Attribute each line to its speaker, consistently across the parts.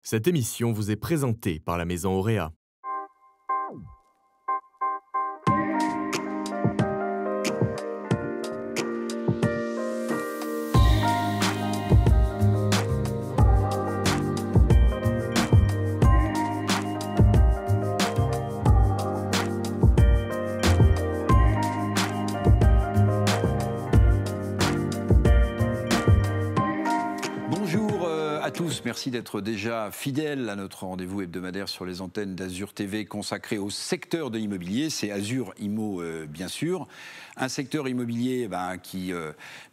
Speaker 1: Cette émission vous est présentée par la Maison Auréa.
Speaker 2: Merci d'être déjà fidèle à notre rendez-vous hebdomadaire sur les antennes d'Azur TV consacré au secteur de l'immobilier. C'est Azur Immo, bien sûr. Un secteur immobilier qui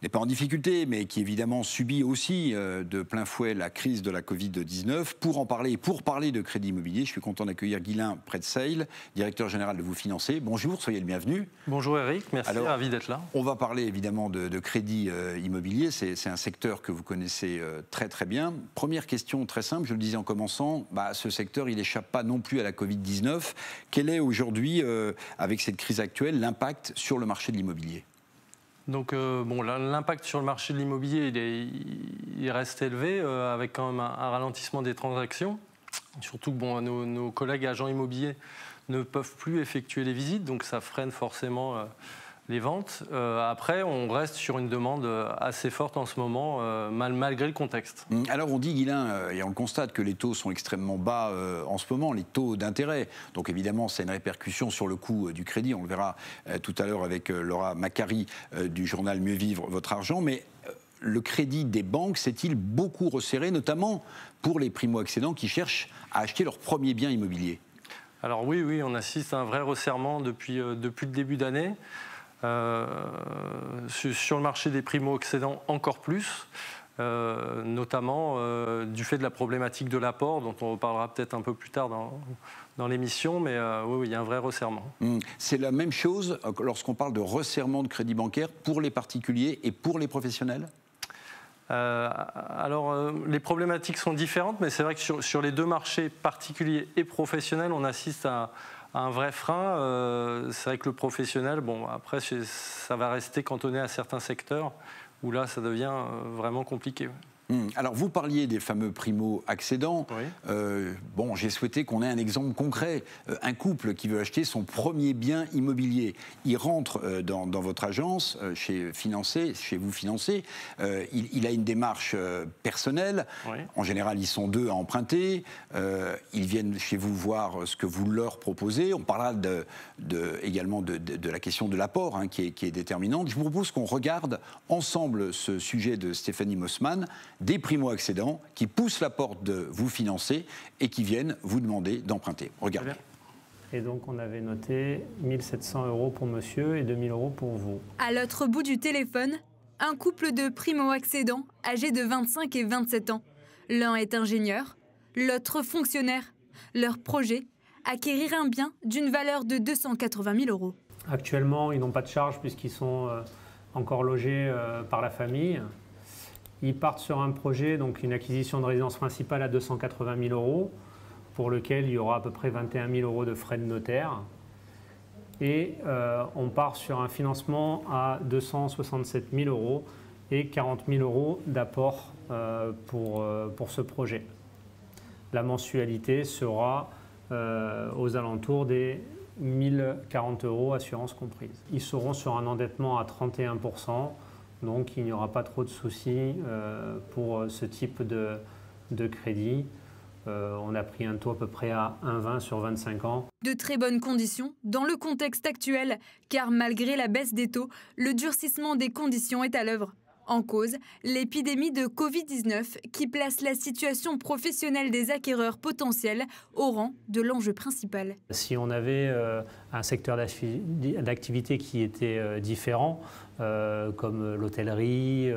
Speaker 2: n'est pas en difficulté, mais qui évidemment subit aussi de plein fouet la crise de la Covid-19. Pour en parler et pour parler de crédit immobilier, je suis content d'accueillir Guylain Pretzeil, directeur général de Vous Financer. Bonjour, soyez le bienvenu.
Speaker 3: Bonjour Eric, merci, ravi d'être là.
Speaker 2: On va parler évidemment de crédit immobilier. C'est un secteur que vous connaissez très très bien. Première question très simple, je le disais en commençant, ce secteur il n'échappe pas non plus à la Covid-19. Quel est aujourd'hui, avec cette crise actuelle, l'impact sur le marché de l'immobilier ?
Speaker 3: Donc l'impact sur le marché de l'immobilier il reste élevé, avec quand même un ralentissement des transactions. Surtout que nos collègues agents immobiliers ne peuvent plus effectuer les visites, donc ça freine forcément les ventes. Après, on reste sur une demande assez forte en ce moment, malgré le contexte.
Speaker 2: Alors on dit, Guylain, et on le constate, que les taux sont extrêmement bas en ce moment, les taux d'intérêt. Donc évidemment, c'est une répercussion sur le coût du crédit. On le verra tout à l'heure avec Laura Macari du journal Mieux Vivre Votre Argent. Mais le crédit des banques s'est-il beaucoup resserré, notamment pour les primo-accédants qui cherchent à acheter leur premier bien immobilier ?
Speaker 3: Alors oui, on assiste à un vrai resserrement depuis le début d'année. Sur le marché des primo-accédants encore plus, notamment du fait de la problématique de l'apport, dont on reparlera peut-être un peu plus tard dans l'émission, mais oui, il y a un vrai resserrement.
Speaker 2: C'est la même chose lorsqu'on parle de resserrement de crédit bancaire pour les particuliers et pour les professionnels ?
Speaker 3: Les problématiques sont différentes, mais c'est vrai que sur les deux marchés particuliers et professionnels, on assiste à un vrai frein. C'est vrai que le professionnel, après, ça va rester cantonné à certains secteurs où là, ça devient vraiment compliqué.
Speaker 2: Alors, vous parliez des fameux primo-accédants.
Speaker 3: Oui.
Speaker 2: J'ai souhaité qu'on ait un exemple concret. Un couple qui veut acheter son premier bien immobilier. Il rentre dans votre agence, chez Vous Financer. Il a une démarche personnelle.
Speaker 3: Oui.
Speaker 2: En général, ils sont deux à emprunter. Ils viennent chez vous voir ce que vous leur proposez. On parlera également de la question de l'apport, qui est déterminante. Je vous propose qu'on regarde ensemble ce sujet de Stéphanie Mossman, des primo-accédants qui poussent la porte de Vous Financer et qui viennent vous demander d'emprunter. Regardez.
Speaker 4: Et donc on avait noté 1 700 € pour monsieur et 2 000 € pour vous.
Speaker 5: À l'autre bout du téléphone, un couple de primo-accédants âgés de 25 et 27 ans. L'un est ingénieur, l'autre fonctionnaire. Leur projet, acquérir un bien d'une valeur de 280 000 €.
Speaker 4: Actuellement, ils n'ont pas de charge puisqu'ils sont encore logés par la famille. Ils partent sur un projet, donc une acquisition de résidence principale à 280 000 €, pour lequel il y aura à peu près 21 000 € de frais de notaire. Et on part sur un financement à 267 000 € et 40 000 € d'apport pour ce projet. La mensualité sera aux alentours des 1 040 €, assurance comprise. Ils seront sur un endettement à 31%. Donc il n'y aura pas trop de soucis pour ce type de crédit. On a pris un taux à peu près à 1,20 sur 25 ans.
Speaker 5: De très bonnes conditions dans le contexte actuel, car malgré la baisse des taux, le durcissement des conditions est à l'œuvre. En cause, l'épidémie de Covid-19 qui place la situation professionnelle des acquéreurs potentiels au rang de l'enjeu principal.
Speaker 4: Si on avait un secteur d'activité qui était différent, comme l'hôtellerie,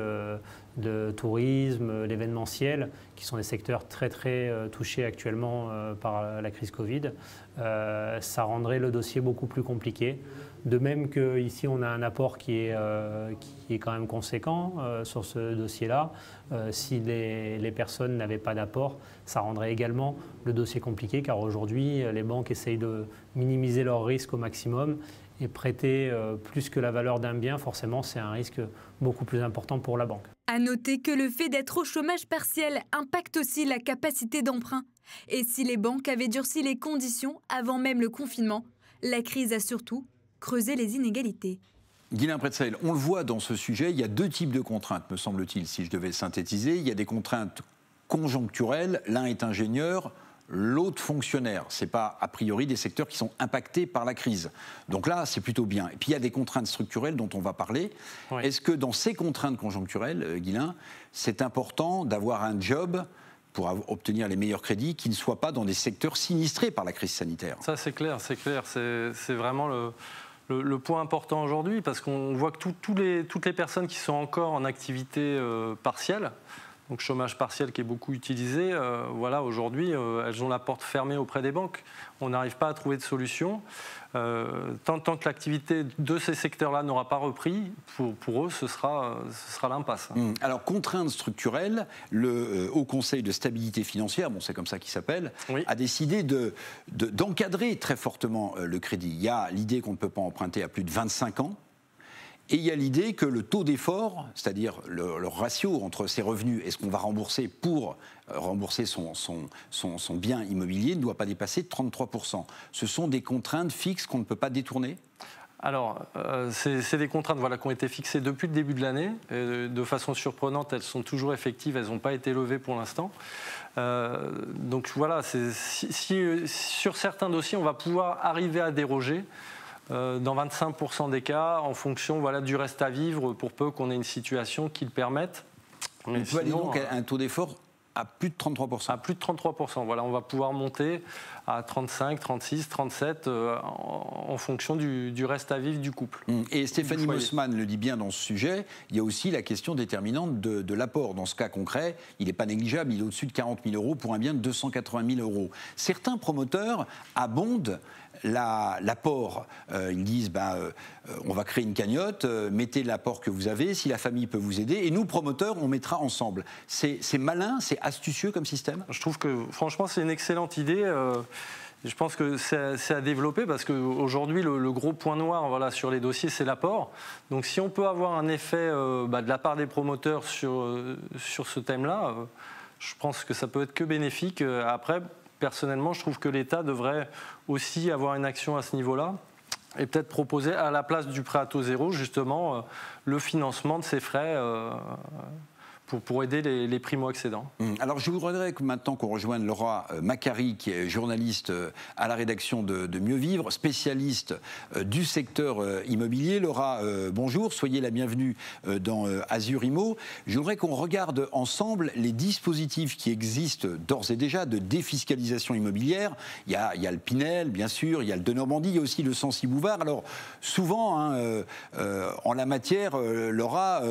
Speaker 4: le tourisme, l'événementiel, qui sont des secteurs très touchés actuellement par la crise Covid, ça rendrait le dossier beaucoup plus compliqué. De même qu'ici, on a un apport qui est quand même conséquent sur ce dossier-là. Si les personnes n'avaient pas d'apport, ça rendrait également le dossier compliqué, car aujourd'hui, les banques essayent de minimiser leurs risques au maximum Et prêter plus que la valeur d'un bien, forcément, c'est un risque beaucoup plus important pour la banque.
Speaker 5: À noter que le fait d'être au chômage partiel impacte aussi la capacité d'emprunt. Et si les banques avaient durci les conditions avant même le confinement, la crise a surtout creusé les inégalités.
Speaker 2: Guylain Pretzel, on le voit dans ce sujet, il y a 2 types de contraintes, me semble-t-il, si je devais synthétiser. Il y a des contraintes conjoncturelles, l'un est ingénieur, l'autre fonctionnaire. Ce n'est pas a priori des secteurs qui sont impactés par la crise. Donc là, c'est plutôt bien. Et puis il y a des contraintes structurelles dont on va parler. Oui. Est-ce que dans ces contraintes conjoncturelles, Guylain, c'est important d'avoir un job pour obtenir les meilleurs crédits qui ne soient pas dans des secteurs sinistrés par la crise sanitaire?
Speaker 3: Ça, c'est clair, c'est clair. C'est vraiment le point important aujourd'hui, parce qu'on voit que toutes les personnes qui sont encore en activité partielle, donc chômage partiel qui est beaucoup utilisé, voilà, aujourd'hui, elles ont la porte fermée auprès des banques. On n'arrive pas à trouver de solution. Tant que l'activité de ces secteurs-là n'aura pas repris, pour eux, ce sera l'impasse.
Speaker 2: Alors, contrainte structurelle, le Haut Conseil de stabilité financière, bon, c'est comme ça qu'il s'appelle, oui, a décidé d'encadrer très fortement le crédit. Il y a l'idée qu'on ne peut pas emprunter à plus de 25 ans. Et il y a l'idée que le taux d'effort, c'est-à-dire le ratio entre ses revenus et ce qu'on va rembourser pour rembourser son bien immobilier, ne doit pas dépasser 33%. Ce sont des contraintes fixes qu'on ne peut pas détourner ?
Speaker 3: Alors, c'est des contraintes qui ont été fixées depuis le début de l'année. De façon surprenante, elles sont toujours effectives, elles n'ont pas été levées pour l'instant. Donc voilà, si sur certains dossiers, on va pouvoir arriver à déroger, dans 25% des cas, en fonction du reste à vivre, pour peu qu'on ait une situation qui le permette.
Speaker 2: Mais on peut aller donc à un taux d'effort à plus de 33%.
Speaker 3: À plus de 33%. Voilà, on va pouvoir monter à 35, 36, 37 en fonction du reste à vivre du couple.
Speaker 2: Et Stéphanie Mossman le dit bien dans ce sujet, il y a aussi la question déterminante de l'apport. Dans ce cas concret, il n'est pas négligeable, il est au-dessus de 40 000 euros pour un bien de 280 000 euros. Certains promoteurs abondent l'apport. Ils disent on va créer une cagnotte, mettez l'apport que vous avez, si la famille peut vous aider, et nous, promoteurs, on mettra ensemble. C'est malin, c'est astucieux comme système ?
Speaker 3: Je trouve que, franchement, c'est une excellente idée. Je pense que c'est à développer, parce qu'aujourd'hui, le gros point noir sur les dossiers, c'est l'apport. Donc si on peut avoir un effet de la part des promoteurs sur ce thème-là, je pense que ça peut être que bénéfique. Après, personnellement, je trouve que l'État devrait aussi avoir une action à ce niveau-là et peut-être proposer à la place du prêt à taux zéro, justement, le financement de ces frais pour aider les primo-accédants.
Speaker 2: Alors je voudrais que maintenant qu'on rejoigne Laura Macari, qui est journaliste à la rédaction de Mieux Vivre, spécialiste du secteur immobilier. Laura, bonjour, soyez la bienvenue dans Azur Immo. Je voudrais qu'on regarde ensemble les dispositifs qui existent d'ores et déjà de défiscalisation immobilière. Il y a le Pinel, bien sûr, il y a le Denormandie, il y a aussi le Censi-Bouvard. Alors souvent, en la matière, Laura,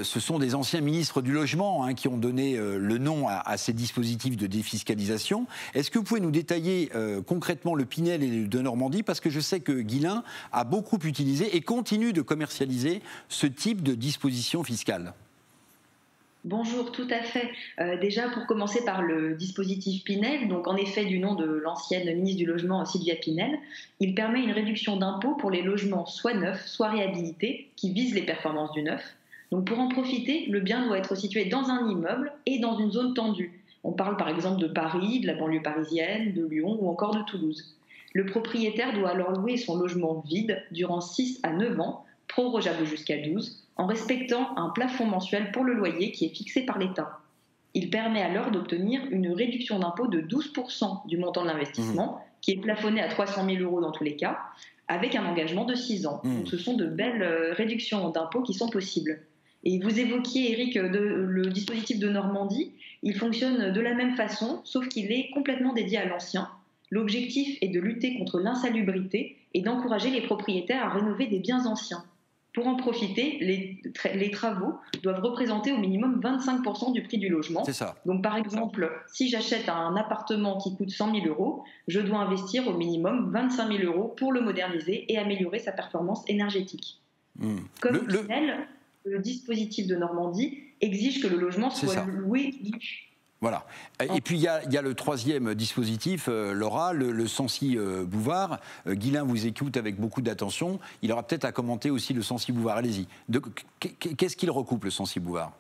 Speaker 2: ce sont des anciens ministres du logement qui ont donné le nom à ces dispositifs de défiscalisation. Est-ce que vous pouvez nous détailler concrètement le Pinel et le Denormandie, parce que je sais que Guylain a beaucoup utilisé et continue de commercialiser ce type de disposition fiscale.
Speaker 6: Bonjour, tout à fait. Déjà, pour commencer par le dispositif Pinel, donc en effet du nom de l'ancienne ministre du Logement Sylvia Pinel, il permet une réduction d'impôt pour les logements soit neufs, soit réhabilités, qui visent les performances du neuf. Donc pour en profiter, le bien doit être situé dans un immeuble et dans une zone tendue. On parle par exemple de Paris, de la banlieue parisienne, de Lyon ou encore de Toulouse. Le propriétaire doit alors louer son logement vide durant 6 à 9 ans, prorogeable jusqu'à 12, en respectant un plafond mensuel pour le loyer qui est fixé par l'État. Il permet alors d'obtenir une réduction d'impôt de 12% du montant de l'investissement, qui est plafonné à 300 000 euros dans tous les cas, avec un engagement de 6 ans. Donc ce sont de belles réductions d'impôts qui sont possibles. Et vous évoquiez, Eric, le dispositif de Normandie. Il fonctionne de la même façon, sauf qu'il est complètement dédié à l'ancien. L'objectif est de lutter contre l'insalubrité et d'encourager les propriétaires à rénover des biens anciens. Pour en profiter, les travaux doivent représenter au minimum 25% du prix du logement.
Speaker 2: C'est ça.
Speaker 6: Donc par exemple, si j'achète un appartement qui coûte 100 000 euros, je dois investir au minimum 25 000 euros pour le moderniser et améliorer sa performance énergétique. Comme Pinel, le dispositif de Normandie exige que le logement soit loué
Speaker 2: Voilà. Et puis il y a le troisième dispositif, Laura, le Censi-Bouvard. Guilain vous écoute avec beaucoup d'attention. Il aura peut-être à commenter aussi le Censi-Bouvard. Allez-y. Qu'est-ce qu'il recoupe, le Censi-Bouvard ?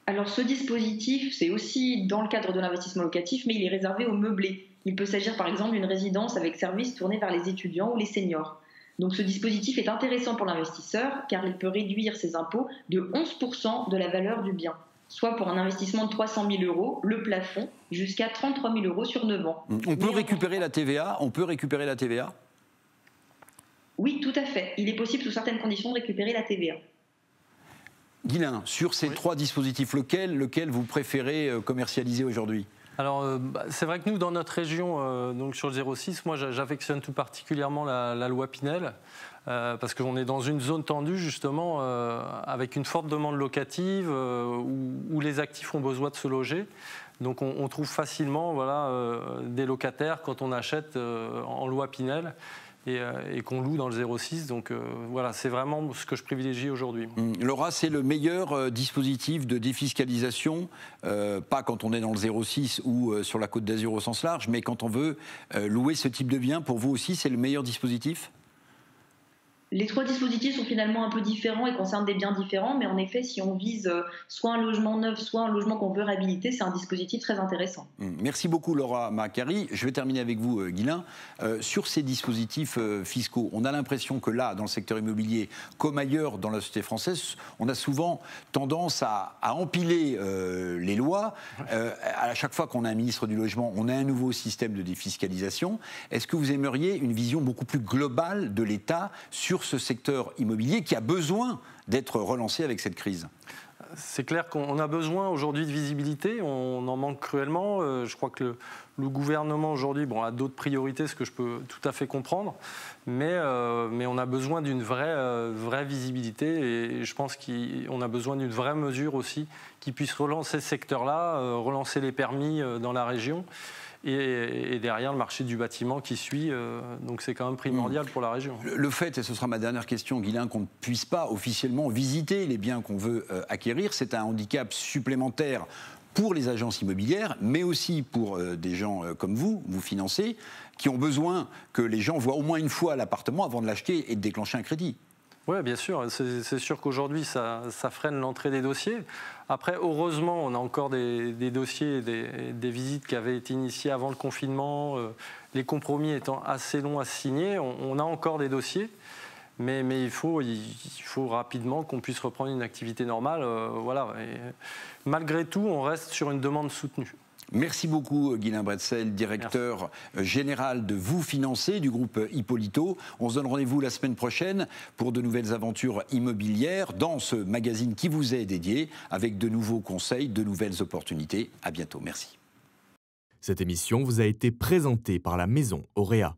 Speaker 6: Alors ce dispositif, c'est aussi dans le cadre de l'investissement locatif, mais il est réservé aux meublés. Il peut s'agir par exemple d'une résidence avec service tournée vers les étudiants ou les seniors. Donc ce dispositif est intéressant pour l'investisseur car il peut réduire ses impôts de 11% de la valeur du bien, soit pour un investissement de 300 000 €, le plafond, jusqu'à 33 000 € sur 9 ans.
Speaker 2: On peut récupérer la TVA ?
Speaker 6: Oui, tout à fait. Il est possible sous certaines conditions de récupérer la TVA.
Speaker 2: Guilain, sur ces trois dispositifs, lequel vous préférez commercialiser aujourd'hui ?
Speaker 3: Alors, c'est vrai que nous, dans notre région, donc sur le 06, moi, j'affectionne tout particulièrement la loi Pinel, parce qu'on est dans une zone tendue, justement, avec une forte demande locative, où les actifs ont besoin de se loger. Donc, on trouve facilement des locataires quand on achète en loi Pinel. Et qu'on loue dans le 06. Donc voilà, c'est vraiment ce que je privilégie aujourd'hui.
Speaker 2: Laura, c'est le meilleur dispositif de défiscalisation, pas quand on est dans le 06 ou sur la Côte d'Azur au sens large, mais quand on veut louer ce type de bien, pour vous aussi, c'est le meilleur dispositif ?
Speaker 6: Les trois dispositifs sont finalement un peu différents et concernent des biens différents, mais en effet, si on vise soit un logement neuf, soit un logement qu'on veut réhabiliter, c'est un dispositif très intéressant.
Speaker 2: Merci beaucoup Laura Macari. Je vais terminer avec vous Guilain. Sur ces dispositifs fiscaux, on a l'impression que là, dans le secteur immobilier, comme ailleurs dans la société française, on a souvent tendance à empiler les lois. À chaque fois qu'on a un ministre du Logement, on a un nouveau système de défiscalisation. Est-ce que vous aimeriez une vision beaucoup plus globale de l'État sur ce secteur immobilier qui a besoin d'être relancé avec cette crise ?
Speaker 3: C'est clair qu'on a besoin aujourd'hui de visibilité, on en manque cruellement. Je crois que le gouvernement aujourd'hui a d'autres priorités, ce que je peux tout à fait comprendre, mais on a besoin d'une vraie visibilité et je pense qu'on a besoin d'une vraie mesure aussi qui puisse relancer ce secteur-là, relancer les permis dans la région. Et derrière le marché du bâtiment qui suit, donc c'est quand même primordial pour la région.
Speaker 2: Le fait, et ce sera ma dernière question, Guilain, qu'on ne puisse pas officiellement visiter les biens qu'on veut acquérir, c'est un handicap supplémentaire pour les agences immobilières, mais aussi pour des gens comme vous financez, qui ont besoin que les gens voient au moins une fois l'appartement avant de l'acheter et de déclencher un crédit.
Speaker 3: Oui, bien sûr. C'est sûr qu'aujourd'hui, ça freine l'entrée des dossiers. Après, heureusement, on a encore des dossiers, des visites qui avaient été initiées avant le confinement. Les compromis étant assez longs à signer, on a encore des dossiers. Mais il faut rapidement qu'on puisse reprendre une activité normale. Et malgré tout, on reste sur une demande soutenue.
Speaker 2: Merci beaucoup Guilain Bretzel, directeur général de Vous Financer du groupe Hippolito. On se donne rendez-vous la semaine prochaine pour de nouvelles aventures immobilières dans ce magazine qui vous est dédié avec de nouveaux conseils, de nouvelles opportunités. À bientôt, merci.
Speaker 1: Cette émission vous a été présentée par la Maison Auréa.